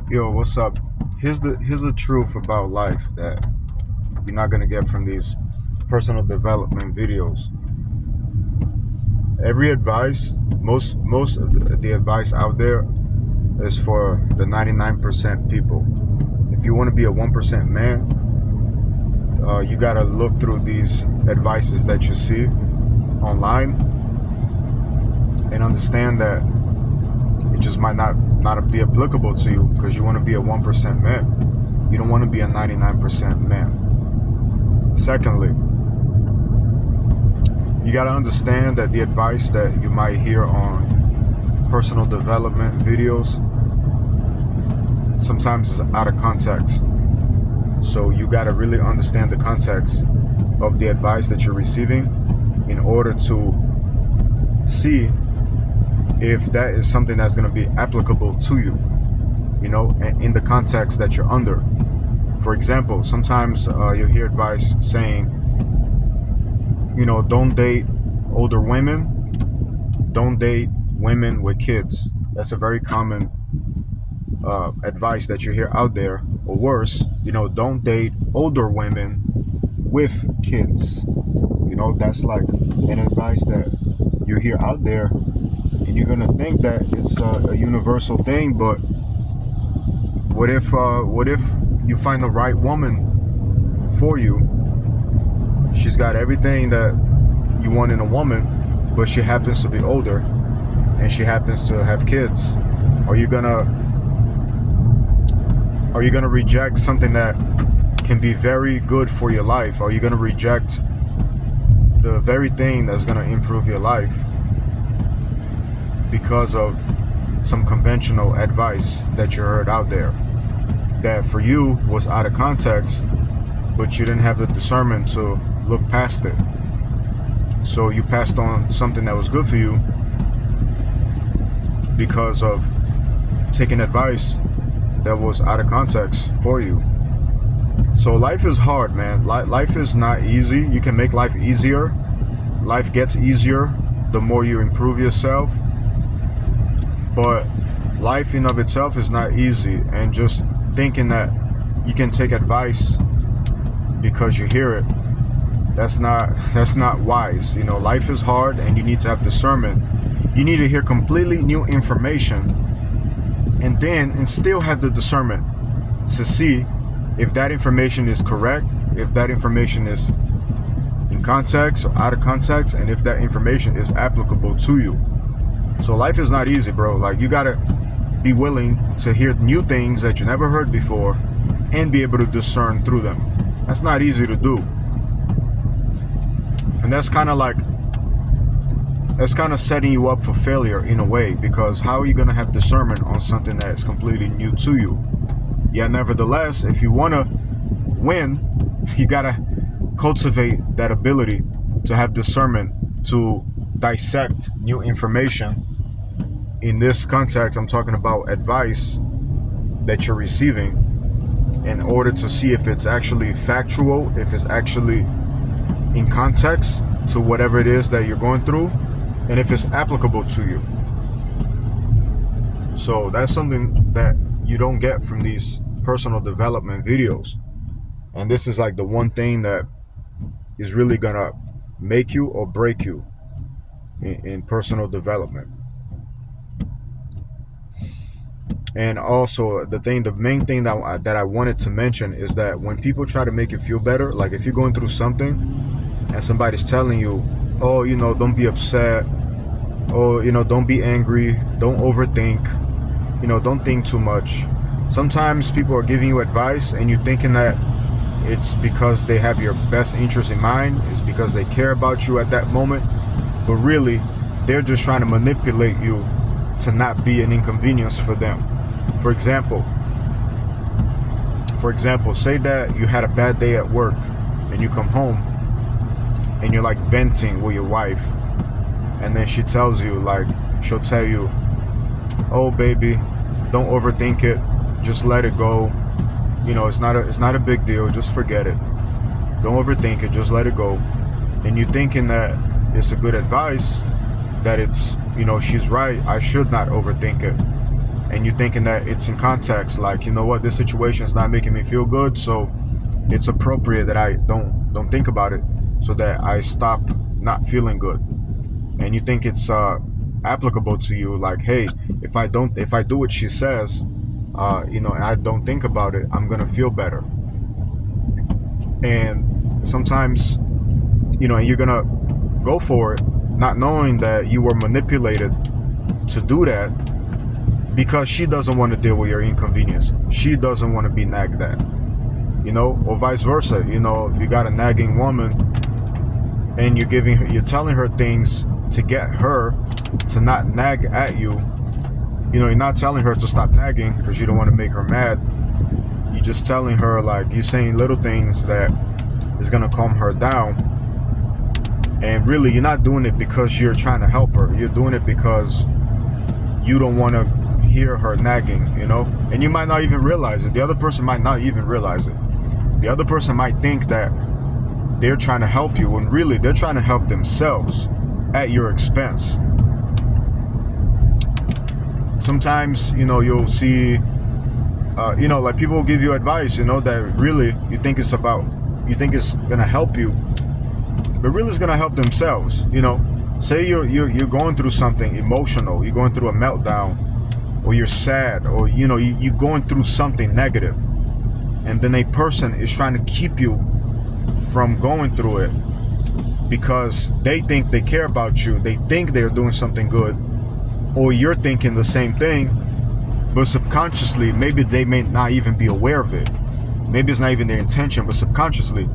Yo, what's up? Here's the truth about life that you're not gonna get from these personal development videos. Every advice, most of the advice out there is for the 99% people. If you want to be a 1% man, you gotta look through these advices that you see online and understand that it just might not be applicable to you because you want to be a 1% man. You don't want to be a 99% man. Secondly, you got to understand that the advice that you might hear on personal development videos sometimes is out of context. So you got to really understand the context of the advice that you're receiving in order to see if that is something that's going to be applicable to you, in the context that you're under. For example, sometimes you'll hear advice saying, don't date older women, don't date women with kids. That's a very common advice that you hear out there. Or worse, don't date older women with kids. That's like an advice that you hear out there, and you're gonna think that it's a universal thing. But what if you find the right woman for you? She's got everything that you want in a woman, but she happens to be older and she happens to have kids. Are you gonna reject something that can be very good for your life? Are you gonna reject the very thing that's gonna improve your life because of some conventional advice that you heard out there that for you was out of context, but you didn't have the discernment to look past it? So you passed on something that was good for you because of taking advice that was out of context for you. So life is hard, man. Life is not easy. You can make life easier. Life gets easier the more you improve yourself. But life in of itself is not easy. And just thinking that you can take advice because you hear it, that's not wise. Life is hard and you need to have discernment. You need to hear completely new information and still have the discernment to see if that information is correct, if that information is in context or out of context, and if that information is applicable to you. So life is not easy, bro. Like, you gotta be willing to hear new things that you never heard before and be able to discern through them. That's not easy to do. And that's kind of setting you up for failure in a way, because how are you going to have discernment on something that is completely new to you? Yeah, nevertheless, if you want to win, you got to cultivate that ability to have discernment, to dissect new information. In this context, I'm talking about advice that you're receiving in order to see if it's actually factual, if it's actually in context to whatever it is that you're going through, and if it's applicable to you. So that's something that you don't get from these personal development videos. And this is like the one thing that is really gonna make you or break you in personal development. And also the main thing that I wanted to mention is that when people try to make you feel better, like if you're going through something and somebody's telling you, oh, don't be upset, oh, don't be angry, don't overthink, don't think too much. Sometimes people are giving you advice and you're thinking that it's because they have your best interest in mind, it's because they care about you at that moment, but really they're just trying to manipulate you to not be an inconvenience for them. For example, say that you had a bad day at work and you come home and you're like venting with your wife, and then she'll tell you, oh baby, don't overthink it, just let it go, it's not a big deal, just forget it, don't overthink it, just let it go. And you're thinking that it's a good advice, that it's, she's right, I should not overthink it. and you're thinking that it's in context, like, you know what, this situation is not making me feel good, so it's appropriate that I don't think about it, so that I stop not feeling good. And you think it's applicable to you, like, hey, if I do what she says, and I don't think about it, I'm gonna feel better. And sometimes, and you're gonna go for it, not knowing that you were manipulated to do that because she doesn't want to deal with your inconvenience. She doesn't want to be nagged at, or vice versa. If you got a nagging woman and you're telling her things to get her to not nag at you, you're not telling her to stop nagging because you don't want to make her mad. You're just telling her, like, you're saying little things that is going to calm her down. And really, you're not doing it because you're trying to help her. You're doing it because you don't want to hear her nagging, And you might not even realize it. The other person might not even realize it. The other person might think that they're trying to help you, when really they're trying to help themselves at your expense. Sometimes, you'll see, like, people will give you advice, that really you think it's going to help you, but really it's going to help themselves. Say you're going through something emotional, you're going through a meltdown, or you're sad, or you're going through something negative, and then a person is trying to keep you from going through it because they think they care about you, they think they're doing something good, or you're thinking the same thing, but subconsciously, maybe they may not even be aware of it. Maybe it's not even their intention, but subconsciously,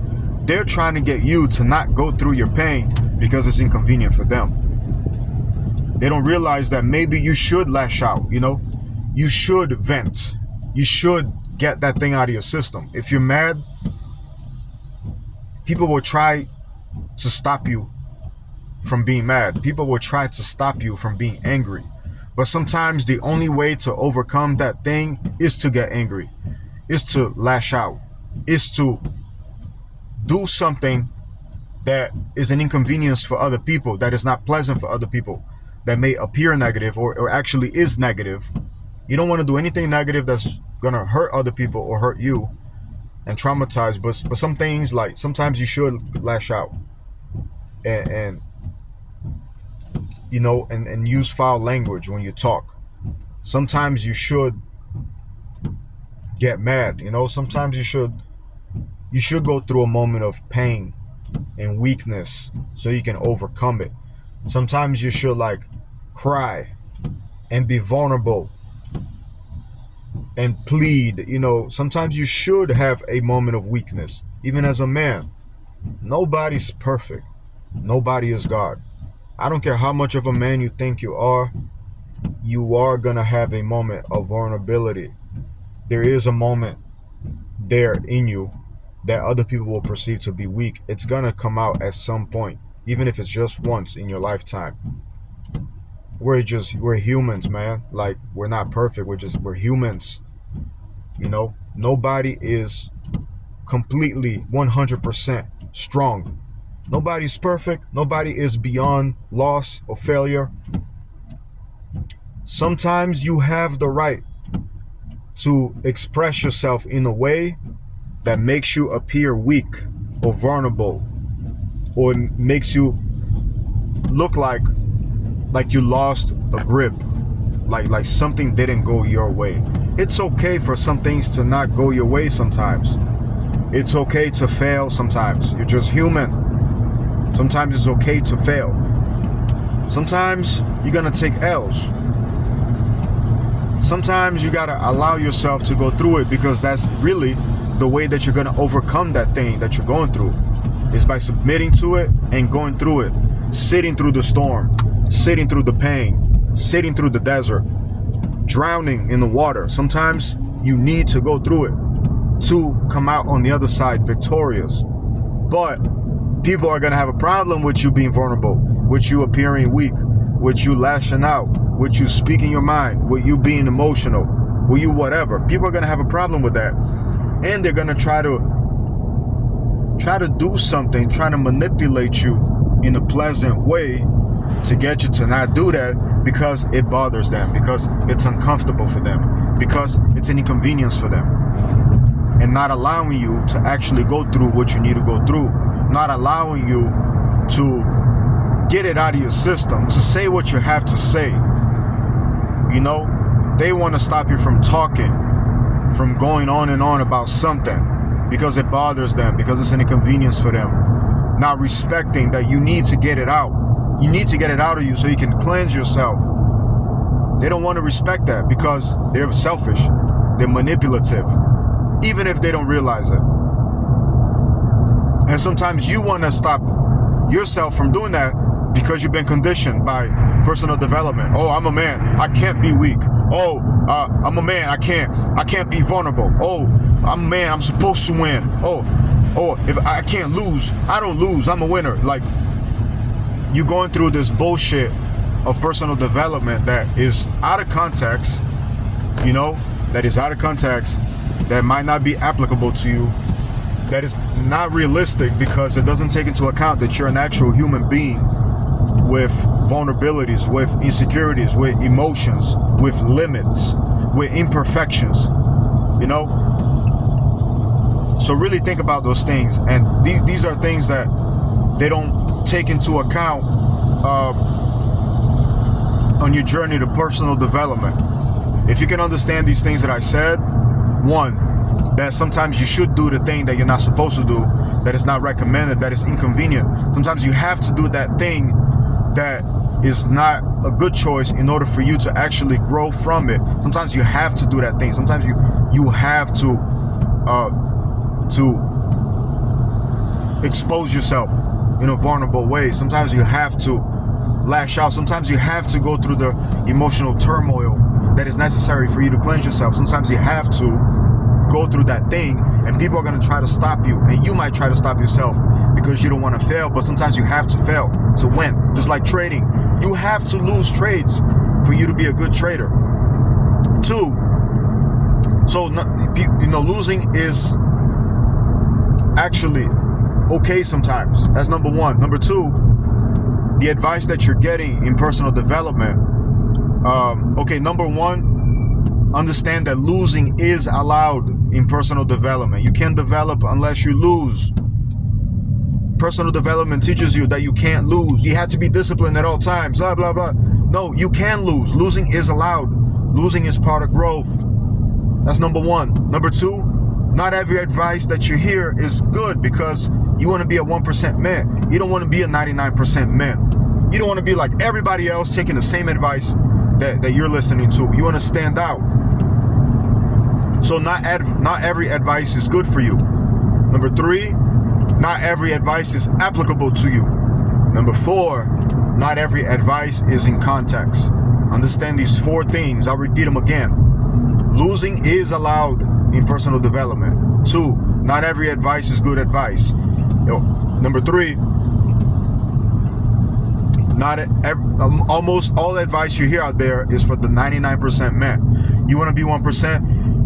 they're trying to get you to not go through your pain because it's inconvenient for them. They don't realize that maybe you should lash out, you should vent. You should get that thing out of your system. If you're mad, people will try to stop you from being mad. People will try to stop you from being angry. But sometimes the only way to overcome that thing is to get angry, is to lash out, is to do something that is an inconvenience for other people, that is not pleasant for other people, that may appear negative or actually is negative. You don't want to do anything negative that's going to hurt other people or hurt you and traumatize. But some things, like, sometimes you should lash out and use foul language when you talk. Sometimes you should get mad. Sometimes you should go through a moment of pain and weakness so you can overcome it. Sometimes you should, like, cry and be vulnerable and plead. Sometimes you should have a moment of weakness. Even as a man, nobody's perfect. Nobody is God. I don't care how much of a man you think you are gonna have a moment of vulnerability. There is a moment there in you that other people will perceive to be weak. It's gonna come out at some point, even if it's just once in your lifetime. We're humans, man. Like, we're not perfect. We're humans. Nobody is completely 100% strong. Nobody's perfect. Nobody is beyond loss or failure. Sometimes you have the right to express yourself in a way that makes you appear weak or vulnerable, or makes you look like you lost a grip, like something didn't go your way. It's okay for some things to not go your way sometimes. It's okay to fail sometimes. You're just human. Sometimes it's okay to fail. Sometimes you're gonna take L's. Sometimes you gotta allow yourself to go through it, because that's really the way that you're gonna overcome that thing that you're going through, is by submitting to it and going through it, sitting through the storm, sitting through the pain, sitting through the desert, drowning in the water. Sometimes you need to go through it to come out on the other side victorious. But people are gonna have a problem with you being vulnerable, with you appearing weak, with you lashing out, with you speaking your mind, with you being emotional, with you whatever. People are gonna have a problem with that. And they're gonna try to do something, try to manipulate you in a pleasant way to get you to not do that because it bothers them, because it's uncomfortable for them, because it's an inconvenience for them, and not allowing you to actually go through what you need to go through, not allowing you to get it out of your system, to say what you have to say. You know, they want to stop you from talking, from going on and on about something because it bothers them, because it's an inconvenience for them. Not respecting that you need to get it out. You need to get it out of you so you can cleanse yourself. They don't want to respect that because they're selfish. They're manipulative, even if they don't realize it. And sometimes you want to stop yourself from doing that because you've been conditioned by personal development. Oh, I'm a man, I can't be weak. Oh, I'm a man, I can't be vulnerable. Oh, I'm a man, I'm supposed to win. Oh, if I can't lose, I don't lose, I'm a winner. Like, you're going through this bullshit of personal development that is out of context, you know, that is out of context, that might not be applicable to you, that is not realistic because it doesn't take into account that you're an actual human being with vulnerabilities, with insecurities, with emotions, with limits, with imperfections, you know? So really think about those things. And these are things that they don't take into account on your journey to personal development. If you can understand these things that I said, one, that sometimes you should do the thing that you're not supposed to do, that is not recommended, that is inconvenient. Sometimes you have to do that thing that is not a good choice in order for you to actually grow from it. Sometimes you have to do that thing. Sometimes you have to expose yourself in a vulnerable way. Sometimes you have to lash out. Sometimes you have to go through the emotional turmoil that is necessary for you to cleanse yourself. Sometimes you have to go through that thing, and people are going to try to stop you, and you might try to stop yourself because you don't want to fail. But sometimes you have to fail to win. Just like trading, you have to lose trades for you to be a good trader. Two, so you know, losing is actually okay sometimes. That's number one. Number two, the advice that you're getting in personal development. Okay, number one, understand that losing is allowed in personal development. You can't develop unless you lose. Personal development teaches you that you can't lose. You have to be disciplined at all times, blah, blah, blah. No, you can lose. Losing is allowed. Losing is part of growth. That's number one. Number two, not every advice that you hear is good because you want to be a 1% man. You don't want to be a 99% man. You don't want to be like everybody else taking the same advice that you're listening to. You want to stand out. So not every advice is good for you. Number three, not every advice is applicable to you. Number four, not every advice is in context. Understand these four things. I'll repeat them again. Losing is allowed in personal development. Two, not every advice is good advice. Number three, almost all advice you hear out there is for the 99% man. You want to be 1%?